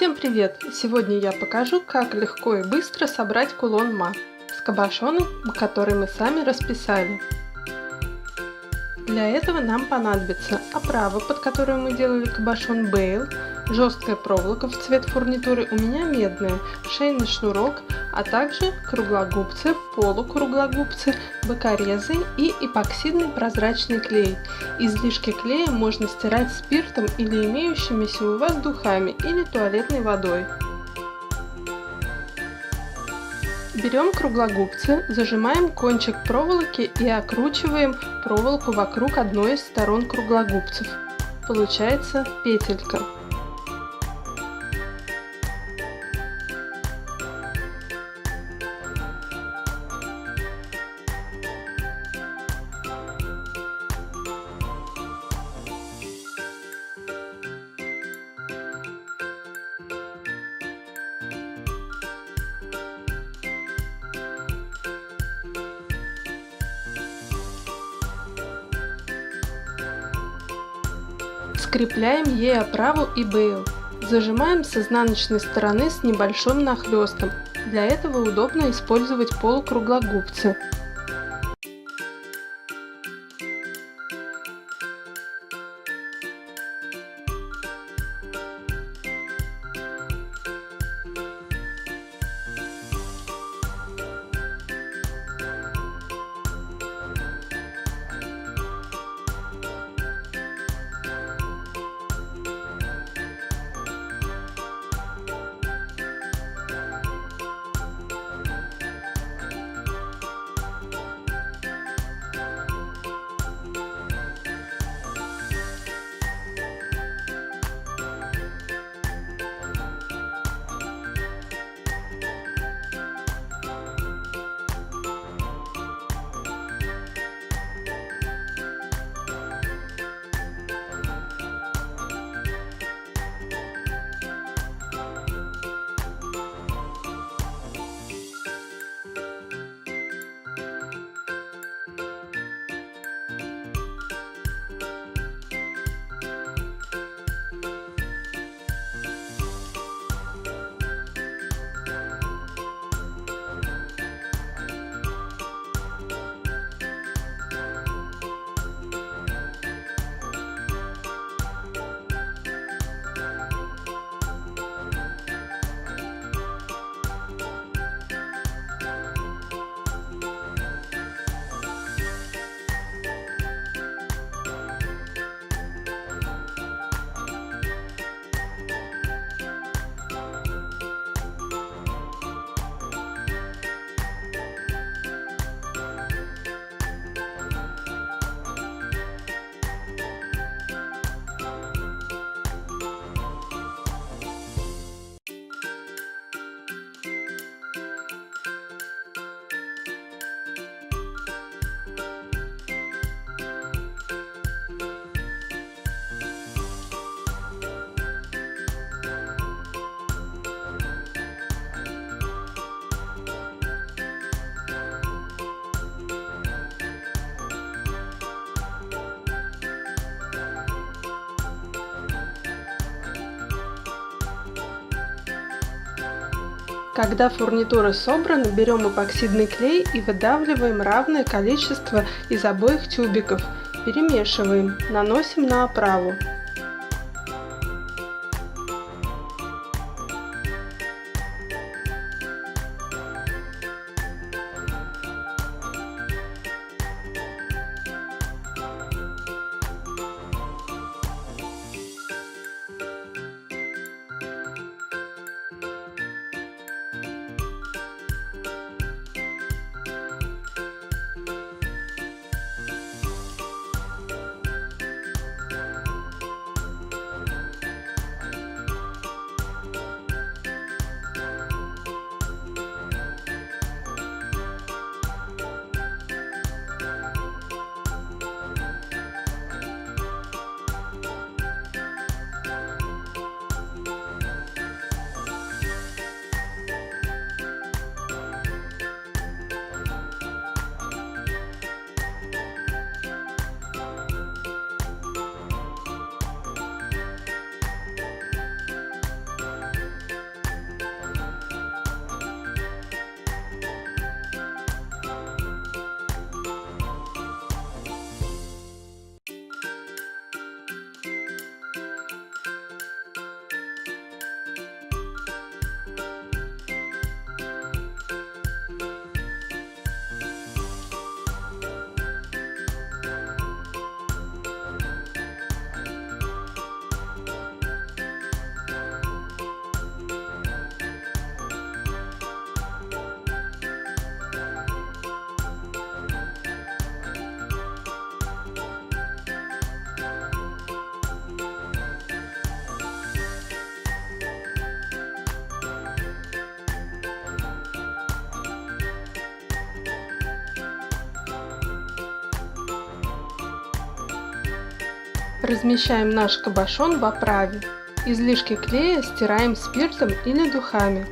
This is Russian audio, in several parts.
Всем привет! Сегодня я покажу, как легко и быстро собрать кулон ма с кабошоном, который мы сами расписали. Для этого нам понадобится оправа, под которую мы делали кабошон бейл, жесткая проволока в цвет фурнитуры, у меня медная, шейный шнурок, а также круглогубцы, полукруглогубцы, бокорезы и эпоксидный прозрачный клей. Излишки клея можно стирать спиртом или имеющимися у вас духами или туалетной водой. Берем круглогубцы, зажимаем кончик проволоки и окручиваем проволоку вокруг одной из сторон круглогубцев. Получается петелька. Скрепляем ей оправу и бейл. Зажимаем с изнаночной стороны с небольшим нахлестом. Для этого удобно использовать полукруглогубцы. Когда фурнитура собрана, берем эпоксидный клей и выдавливаем равное количество из обоих тюбиков. Перемешиваем, наносим на оправу. Размещаем наш кабошон в оправе. Излишки клея стираем спиртом или духами.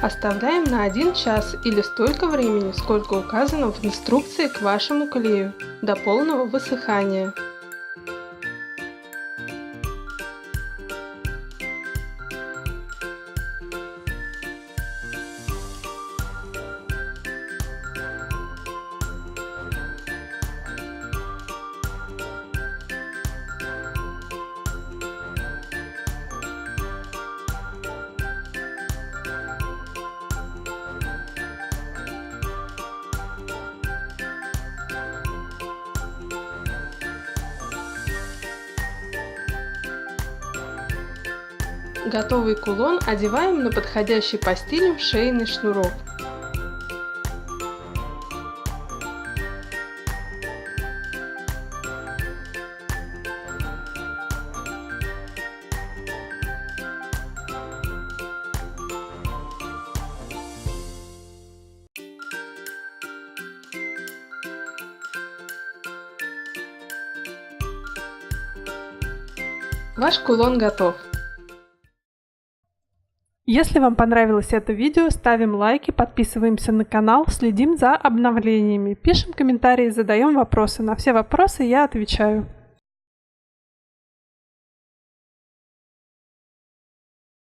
Оставляем на 1 час или столько времени, сколько указано в инструкции к вашему клею, до полного высыхания. Готовый кулон одеваем на подходящий по стилю шейный шнурок. Ваш кулон готов. Если вам понравилось это видео, ставим лайки, подписываемся на канал, следим за обновлениями, пишем комментарии, задаем вопросы. На все вопросы я отвечаю.